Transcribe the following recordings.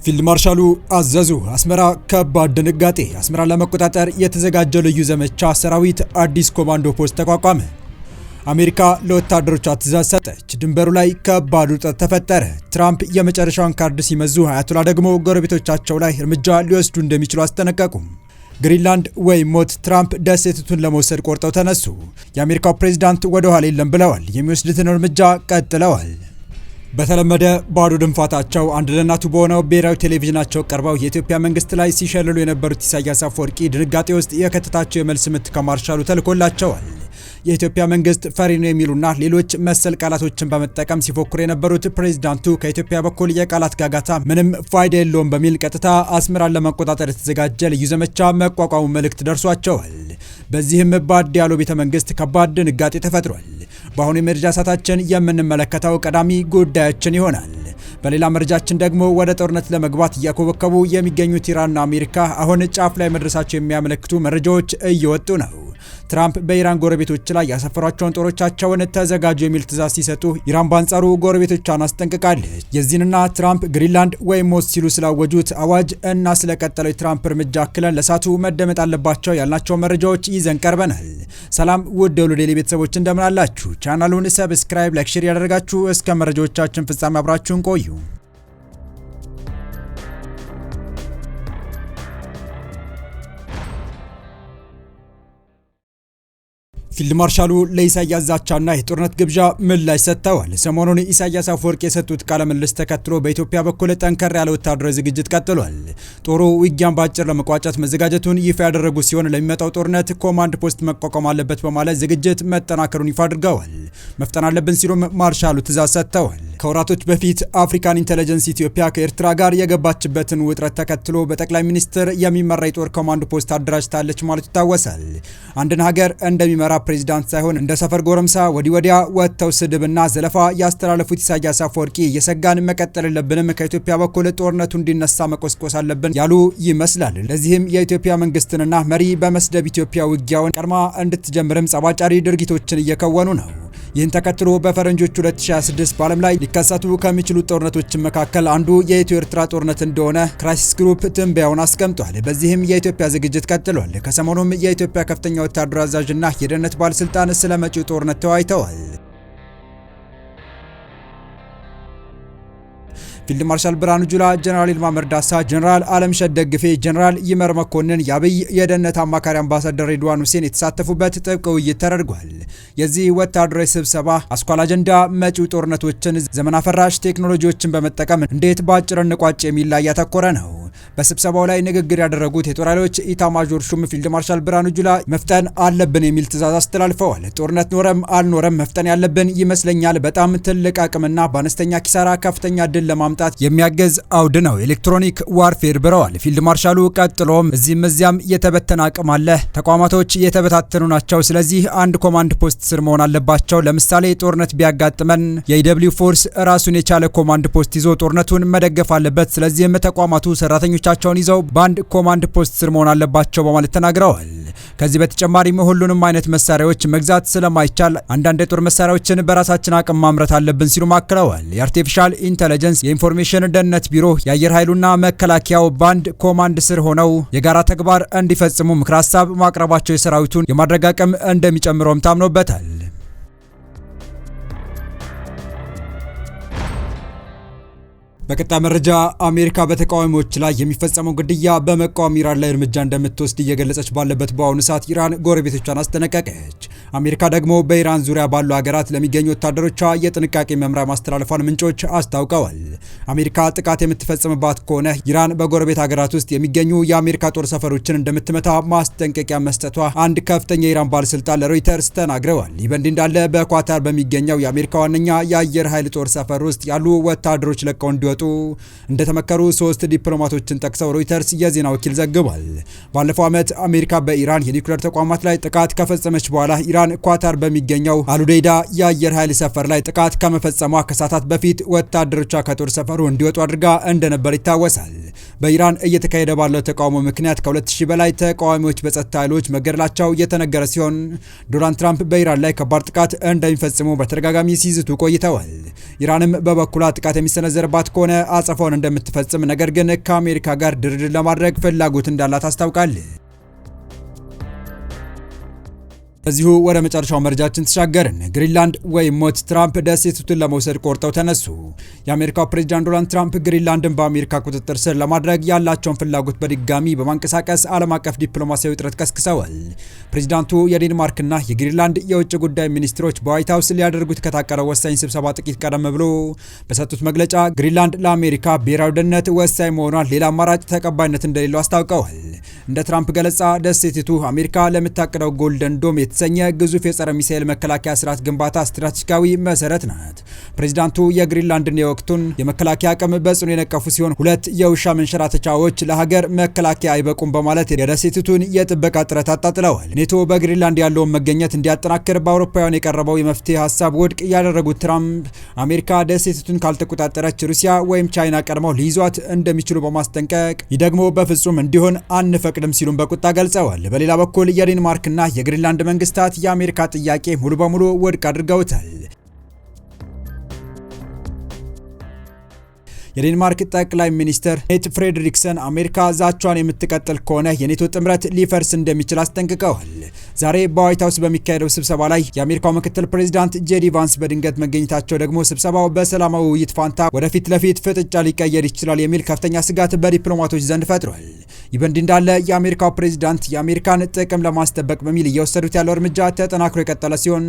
ፊልድ ማርሻሉ አዘዙ። አስመራ ከባድ ድንጋጤ። አስመራ ለመቆጣጠር የተዘጋጀው ልዩ ዘመቻ ሰራዊት አዲስ ኮማንዶ ፖስት ተቋቋመ። አሜሪካ ለወታደሮቿ ትዕዛዝ ሰጠች። ድንበሩ ላይ ከባድ ውጥረት ተፈጠረ። ትራምፕ የመጨረሻውን ካርድ ሲመዙ፣ አያቶላ ደግሞ ጎረቤቶቻቸው ላይ እርምጃ ሊወስዱ እንደሚችሉ አስጠነቀቁ። ግሪንላንድ ወይም ሞት፣ ትራምፕ ደሴቲቱን ለመውሰድ ቆርጠው ተነሱ። የአሜሪካው ፕሬዝዳንት ወደ ኋላ የለም ብለዋል። የሚወስዱትን እርምጃ ቀጥለዋል። በተለመደ ባዶ ድንፋታቸው አንድ ለእናቱ በሆነው ብሔራዊ ቴሌቪዥናቸው ቀርበው የኢትዮጵያ መንግስት ላይ ሲሸልሉ የነበሩት ኢሳያስ አፈወርቂ ድንጋጤ ውስጥ የከተታቸው የመልስ ምት ከማርሻሉ ተልኮላቸዋል። የኢትዮጵያ መንግስት ፈሪ ነው የሚሉና ሌሎች መሰል ቃላቶችን በመጠቀም ሲፎክሩ የነበሩት ፕሬዝዳንቱ ከኢትዮጵያ በኩል የቃላት ጋጋታ ምንም ፋይዳ የለውም በሚል ቀጥታ አስመራን ለመቆጣጠር የተዘጋጀ ልዩ ዘመቻ መቋቋሙ መልእክት ደርሷቸዋል። በዚህም ባድ ያለው ቤተ መንግስት ከባድ ድንጋጤ ተፈጥሯል። በአሁኑ የመረጃ ሰዓታችን የምንመለከተው ቀዳሚ ጉዳያችን ይሆናል። በሌላ መረጃችን ደግሞ ወደ ጦርነት ለመግባት እያኮበከቡ የሚገኙት ኢራንና አሜሪካ አሁን ጫፍ ላይ መድረሳቸው የሚያመለክቱ መረጃዎች እየወጡ ነው። ትራምፕ በኢራን ጎረቤቶች ላይ ያሰፈሯቸውን ጦሮቻቸውን ተዘጋጁ የሚል ትዕዛዝ ሲሰጡ፣ ኢራን በአንጻሩ ጎረቤቶቿን አስጠንቅቃለች። የዚህንና ትራምፕ ግሪንላንድ ወይም ሞት ሲሉ ስላወጁት አዋጅ እና ስለቀጠለው የትራምፕ እርምጃ አክለን ለሳቱ መደመጥ አለባቸው ያልናቸው መረጃዎች ይዘን ቀርበናል። ሰላም ውድ የሁሉ ዴይሊ ቤተሰቦች እንደምን አላችሁ? ቻናሉን ሰብስክራይብ፣ ላይክ፣ ሼር ያደረጋችሁ እስከ መረጃዎቻችን ፍጻሜ አብራችሁን ቆዩ። ፊልድ ማርሻሉ ለኢሳያስ ዛቻና የጦርነት ግብዣ ምላሽ ሰጥተዋል። ሰሞኑን ኢሳያስ አፈወርቂ የሰጡት ቃለ ምልልስ ተከትሎ በኢትዮጵያ በኩል ጠንከር ያለ ወታደራዊ ዝግጅት ቀጥሏል። ጦሩ ውጊያን በአጭር ለመቋጨት መዘጋጀቱን ይፋ ያደረጉ ሲሆን ለሚመጣው ጦርነት ኮማንድ ፖስት መቋቋም አለበት በማለት ዝግጅት መጠናከሩን ይፋ አድርገዋል። መፍጠን አለብን ሲሉም ማርሻሉ ትዕዛዝ ሰጥተዋል። ከወራቶች በፊት አፍሪካን ኢንተለጀንስ ኢትዮጵያ ከኤርትራ ጋር የገባችበትን ውጥረት ተከትሎ በጠቅላይ ሚኒስትር የሚመራ የጦር ኮማንድ ፖስት አደራጅታለች ማለት ይታወሳል። አንድን ሀገር እንደሚመራ ፕሬዝዳንት ሳይሆን እንደ ሰፈር ጎረምሳ ወዲህ ወዲያ ወጥተው ስድብና ዘለፋ ያስተላለፉት ኢሳያስ አፈወርቂ እየሰጋን መቀጠል የለብንም፣ ከኢትዮጵያ በኩል ጦርነቱ እንዲነሳ መቆስቆስ አለብን ያሉ ይመስላል። ለዚህም የኢትዮጵያ መንግስትንና መሪ በመስደብ ኢትዮጵያ ውጊያውን ቀድማ እንድትጀምርም ጸባጫሪ ድርጊቶችን እየከወኑ ነው። ይህን ተከትሎ በፈረንጆቹ 2026 በዓለም ላይ ሊከሰቱ ከሚችሉ ጦርነቶች መካከል አንዱ የኢትዮ ኤርትራ ጦርነት እንደሆነ ክራይሲስ ግሩፕ ትንበያውን አስቀምጧል። በዚህም የኢትዮጵያ ዝግጅት ቀጥሏል። ከሰሞኑም የኢትዮጵያ ከፍተኛ ወታደራዊ አዛዥና የደህንነት ባለስልጣን ስለ መጪው ጦርነት ተወያይተዋል። ፊልድ ማርሻል ብርሃኑ ጁላ፣ ጀነራል ይልማ መርዳሳ፣ ጀነራል አለምሸት ደግፌ፣ ጀነራል ይመር መኮንን፣ የአብይ የደህንነት አማካሪ አምባሳደር ሬድዋን ሁሴን የተሳተፉበት ጥብቅ ውይይት ተደርጓል። የዚህ ወታደራዊ ስብሰባ አስኳል አጀንዳ መጪው ጦርነቶችን ዘመን አፈራሽ ቴክኖሎጂዎችን በመጠቀም እንዴት በአጭር እንቋጭ የሚል ላይ ያተኮረ ነው። በስብሰባው ላይ ንግግር ያደረጉት የጦር ኃይሎች ኢታማዦር ሹም ፊልድ ማርሻል ብርሃኑ ጁላ መፍጠን አለብን የሚል ትዕዛዝ አስተላልፈዋል። ጦርነት ኖረም አልኖረም መፍጠን ያለብን ይመስለኛል። በጣም ትልቅ አቅምና በአነስተኛ ኪሳራ ከፍተኛ ድል ለማምጣት የሚያገዝ አውድ ነው ኤሌክትሮኒክ ዋርፌር ብለዋል ፊልድ ማርሻሉ። ቀጥሎም እዚህም እዚያም የተበተነ አቅም አለ፣ ተቋማቶች የተበታተኑ ናቸው። ስለዚህ አንድ ኮማንድ ፖስት ስር መሆን አለባቸው። ለምሳሌ ጦርነት ቢያጋጥመን የኢደብሊው ፎርስ ራሱን የቻለ ኮማንድ ፖስት ይዞ ጦርነቱን መደገፍ አለበት። ስለዚህም ተቋማቱ ሰራተኞቻቸውን ይዘው በአንድ ኮማንድ ፖስት ስር መሆን አለባቸው በማለት ተናግረዋል። ከዚህ በተጨማሪም ሁሉንም አይነት መሳሪያዎች መግዛት ስለማይቻል አንዳንድ የጦር መሳሪያዎችን በራሳችን አቅም ማምረት አለብን ሲሉ አክለዋል። የአርቲፊሻል ኢንተለጀንስ፣ የኢንፎርሜሽን ደህንነት ቢሮ፣ የአየር ኃይሉና መከላከያው በአንድ ኮማንድ ስር ሆነው የጋራ ተግባር እንዲፈጽሙ ምክረ ሀሳብ ማቅረባቸው የሰራዊቱን የማድረግ አቅም እንደሚጨምረውም ታምኖበታል። በቀጣይ መረጃ አሜሪካ በተቃዋሚዎች ላይ የሚፈጸመው ግድያ በመቃወም ኢራን ላይ እርምጃ እንደምትወስድ እየገለጸች ባለበት በአሁኑ ሰዓት ኢራን ጎረቤቶቿን አስጠነቀቀች። አሜሪካ ደግሞ በኢራን ዙሪያ ባሉ ሀገራት ለሚገኙ ወታደሮቿ የጥንቃቄ መምሪያ ማስተላለፏን ምንጮች አስታውቀዋል። አሜሪካ ጥቃት የምትፈጽምባት ከሆነ ኢራን በጎረቤት ሀገራት ውስጥ የሚገኙ የአሜሪካ ጦር ሰፈሮችን እንደምትመታ ማስጠንቀቂያ መስጠቷ አንድ ከፍተኛ የኢራን ባለስልጣን ለሮይተርስ ተናግረዋል። ይህ በእንዲህ እንዳለ በኳታር በሚገኘው የአሜሪካ ዋነኛ የአየር ኃይል ጦር ሰፈር ውስጥ ያሉ ወታደሮች ለቀው እንዲወጡ እንደተመከሩ 3 ዲፕሎማቶችን ጠቅሰው ሮይተርስ የዜና ወኪል ዘግቧል። ባለፈው ዓመት አሜሪካ በኢራን የኒውክሌር ተቋማት ላይ ጥቃት ከፈጸመች በኋላ ኢራን ኳታር በሚገኘው አሉዴይዳ የአየር ኃይል ሰፈር ላይ ጥቃት ከመፈጸሟ ከሰዓታት በፊት ወታደሮቿ ከጦር ሰፈሩ እንዲወጡ አድርጋ እንደነበር ይታወሳል። በኢራን እየተካሄደ ባለው ተቃውሞ ምክንያት ከ2000 በላይ ተቃዋሚዎች በጸጥታ ኃይሎች መገደላቸው የተነገረ ሲሆን ዶናልድ ትራምፕ በኢራን ላይ ከባድ ጥቃት እንደሚፈጽሙ በተደጋጋሚ ሲዝቱ ቆይተዋል። ኢራንም በበኩሏ ጥቃት የሚሰነዘርባት ከሆነ አጸፋውን እንደምትፈጽም፣ ነገር ግን ከአሜሪካ ጋር ድርድር ለማድረግ ፍላጎት እንዳላት አስታውቃለች። እዚሁ ወደ መጨረሻው መረጃችን ተሻገርን። ግሪንላንድ ወይም ሞት፣ ትራምፕ ደሴቱን ለመውሰድ ቆርጠው ተነሱ። የአሜሪካው ፕሬዝዳንት ዶናልድ ትራምፕ ግሪንላንድን በአሜሪካ ቁጥጥር ስር ለማድረግ ያላቸውን ፍላጎት በድጋሚ በማንቀሳቀስ ዓለም አቀፍ ዲፕሎማሲያዊ ውጥረት ቀስቅሰዋል። ፕሬዝዳንቱ የዴንማርክና የግሪንላንድ የውጭ ጉዳይ ሚኒስትሮች በዋይት ሀውስ ሊያደርጉት ከታቀደው ወሳኝ ስብሰባ ጥቂት ቀደም ብሎ በሰጡት መግለጫ ግሪንላንድ ለአሜሪካ ብሔራዊ ደህንነት ወሳኝ መሆኗን ሌላ አማራጭ ተቀባይነት እንደሌለው አስታውቀዋል። እንደ ትራምፕ ገለጻ ደሴቲቱ አሜሪካ ለምታቀደው ጎልደን ዶም የተሰኘ ግዙፍ የጸረ ሚሳኤል መከላከያ ስርዓት ግንባታ ስትራቴጂካዊ መሰረት ናት። ፕሬዝዳንቱ የግሪንላንድን የወቅቱን የመከላከያ አቅም በጽኑ የነቀፉ ሲሆን ሁለት የውሻ መንሸራተቻዎች ለሀገር መከላከያ አይበቁም በማለት የደሴቲቱን የጥበቃ ጥረት አጣጥለዋል። ኔቶ በግሪንላንድ ያለውን መገኘት እንዲያጠናክር በአውሮፓውያን የቀረበው የመፍትሄ ሀሳብ ውድቅ ያደረጉት ትራምፕ አሜሪካ ደሴቲቱን ካልተቆጣጠረች ሩሲያ ወይም ቻይና ቀድመው ሊይዟት እንደሚችሉ በማስጠንቀቅ ይህ ደግሞ በፍጹም እንዲሆን አንፈቅድም ሲሉም በቁጣ ገልጸዋል። በሌላ በኩል የዴንማርክና የግሪንላንድ መንግስታት የአሜሪካ ጥያቄ ሙሉ በሙሉ ውድቅ አድርገውታል። የዴንማርክ ጠቅላይ ሚኒስትር ሜት ፍሬድሪክሰን አሜሪካ ዛቻዋን የምትቀጥል ከሆነ የኔቶ ጥምረት ሊፈርስ እንደሚችል አስጠንቅቀዋል። ዛሬ በዋይት ሀውስ በሚካሄደው ስብሰባ ላይ የአሜሪካው ምክትል ፕሬዚዳንት ጄዲ ቫንስ በድንገት መገኘታቸው ደግሞ ስብሰባው በሰላማዊ ውይይት ፋንታ ወደፊት ለፊት ፍጥጫ ሊቀየር ይችላል የሚል ከፍተኛ ስጋት በዲፕሎማቶች ዘንድ ፈጥሯል። ይህ በእንዲህ እንዳለ የአሜሪካው ፕሬዚዳንት የአሜሪካን ጥቅም ለማስጠበቅ በሚል እየወሰዱት ያለው እርምጃ ተጠናክሮ የቀጠለ ሲሆን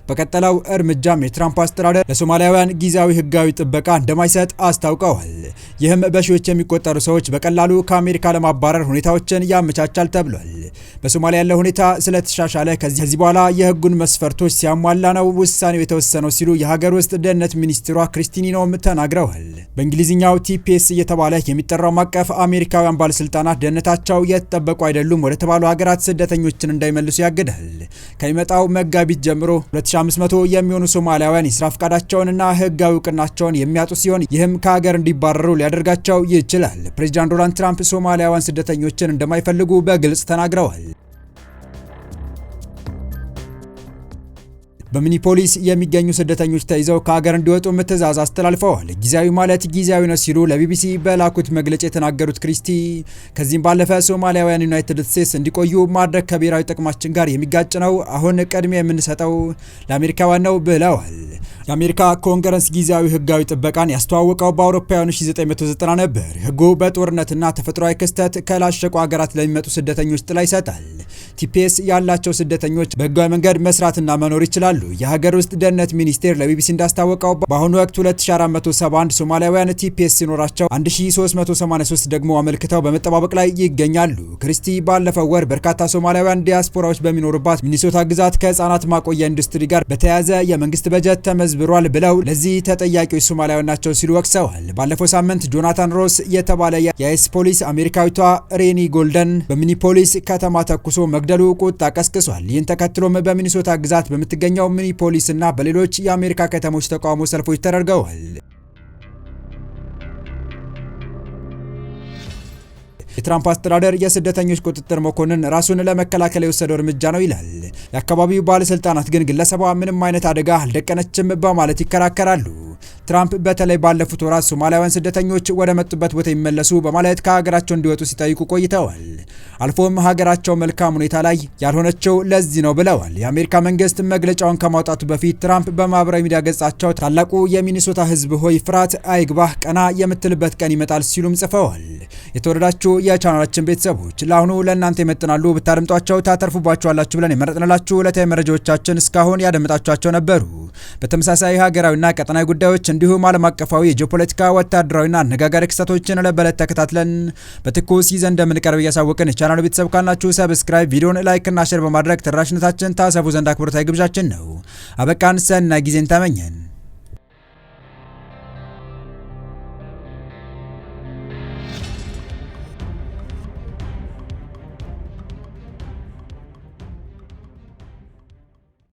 በቀጠለው እርምጃም የትራምፕ አስተዳደር ለሶማሊያውያን ጊዜያዊ ህጋዊ ጥበቃ እንደማይሰጥ አስታውቀዋል። ይህም በሺዎች የሚቆጠሩ ሰዎች በቀላሉ ከአሜሪካ ለማባረር ሁኔታዎችን ያመቻቻል ተብሏል። በሶማሊያ ያለው ሁኔታ ስለተሻሻለ ከዚህ በኋላ የህጉን መስፈርቶች ሲያሟላ ነው ውሳኔው የተወሰነው ሲሉ የሀገር ውስጥ ደህንነት ሚኒስትሯ ክሪስቲን ኖም ተናግረዋል። በእንግሊዝኛው ቲፒኤስ እየተባለ የሚጠራው ማቀፍ አሜሪካውያን ባለስልጣናት ደህንነታቸው የተጠበቁ አይደሉም ወደ ተባሉ ሀገራት ስደተኞችን እንዳይመልሱ ያግዳል። ከሚመጣው መጋቢት ጀምሮ 2500 የሚሆኑ ሶማሊያውያን የስራ ፈቃዳቸውንና ህጋዊ እውቅናቸውን የሚያጡ ሲሆን ይህም ከሀገር እንዲባረሩ ሊያደርጋቸው ይችላል። ፕሬዚዳንት ዶናልድ ትራምፕ ሶማሊያውያን ስደተኞችን እንደማይፈልጉ በግልጽ ተናግረዋል። በሚኒፖሊስ የሚገኙ ስደተኞች ተይዘው ከሀገር እንዲወጡ ትዕዛዝ አስተላልፈዋል። ጊዜያዊ ማለት ጊዜያዊ ነው ሲሉ ለቢቢሲ በላኩት መግለጫ የተናገሩት ክሪስቲ ከዚህም ባለፈ ሶማሊያውያን ዩናይትድ ስቴትስ እንዲቆዩ ማድረግ ከብሔራዊ ጥቅማችን ጋር የሚጋጭ ነው። አሁን ቅድሚያ የምንሰጠው ለአሜሪካውያን ነው ብለዋል። የአሜሪካ ኮንግረስ ጊዜያዊ ህጋዊ ጥበቃን ያስተዋወቀው በአውሮፓውያኑ 1990 ነበር። ህጉ በጦርነትና ተፈጥሯዊ ክስተት ከላሸቁ ሀገራት ለሚመጡ ስደተኞች ጥላ ይሰጣል። ቲፒኤስ ያላቸው ስደተኞች በህጋዊ መንገድ መስራትና መኖር ይችላሉ። የሀገር ውስጥ ደህንነት ሚኒስቴር ለቢቢሲ እንዳስታወቀው በአሁኑ ወቅት 2471 ሶማሊያውያን ቲፒኤስ ሲኖራቸው 1383 ደግሞ አመልክተው በመጠባበቅ ላይ ይገኛሉ። ክሪስቲ ባለፈው ወር በርካታ ሶማሊያውያን ዲያስፖራዎች በሚኖሩባት ሚኒሶታ ግዛት ከህፃናት ማቆያ ኢንዱስትሪ ጋር በተያያዘ የመንግስት በጀት ተመዝብሯል ብለው ለዚህ ተጠያቂዎች ሶማሊያውያን ናቸው ሲሉ ወቅሰዋል። ባለፈው ሳምንት ጆናታን ሮስ የተባለ የአይስ ፖሊስ አሜሪካዊቷ ሬኒ ጎልደን በሚኒፖሊስ ከተማ ተኩሶ መግደሉ ቁጣ ቀስቅሷል። ይህን ተከትሎም በሚኒሶታ ግዛት በምትገኘው ሚኒፖሊስ እና በሌሎች የአሜሪካ ከተሞች ተቃውሞ ሰልፎች ተደርገዋል። የትራምፕ አስተዳደር የስደተኞች ቁጥጥር መኮንን ራሱን ለመከላከል የወሰደው እርምጃ ነው ይላል። የአካባቢው ባለስልጣናት ግን ግለሰቧ ምንም አይነት አደጋ አልደቀነችም በማለት ይከራከራሉ። ትራምፕ በተለይ ባለፉት ወራት ሶማሊያውያን ስደተኞች ወደ መጡበት ቦታ ይመለሱ በማለት ከሀገራቸው እንዲወጡ ሲጠይቁ ቆይተዋል። አልፎም ሀገራቸው መልካም ሁኔታ ላይ ያልሆነችው ለዚህ ነው ብለዋል። የአሜሪካ መንግስት መግለጫውን ከማውጣቱ በፊት ትራምፕ በማህበራዊ ሚዲያ ገጻቸው ታላቁ የሚኒሶታ ህዝብ ሆይ ፍርሃት አይግባህ፣ ቀና የምትልበት ቀን ይመጣል ሲሉም ጽፈዋል። የተወደዳችሁ የቻናላችን ቤተሰቦች ለአሁኑ ለእናንተ ይመጥናሉ ብታደምጧቸው ታተርፉባችኋላችሁ ብለን የመረጥንላችሁ ዕለታዊ መረጃዎቻችን እስካሁን ያደመጣችኋቸው ነበሩ። በተመሳሳይ ሀገራዊና ቀጠናዊ ጉዳዮች እንዲሁም ዓለም አቀፋዊ የጂኦፖለቲካ ወታደራዊና አነጋጋሪ ክስተቶችን ለበለት ተከታትለን በትኩስ ይዘን እንደምንቀርብ እያሳወቅን የቻናሉ ቤተሰብ ካላችሁ ሰብስክራይብ፣ ቪዲዮን ላይክ እና ሼር በማድረግ ተደራሽነታችን ታሰፉ ዘንድ አክብሮታዊ ግብዣችን ነው። አበቃን። ሰናይ ጊዜን ተመኘን።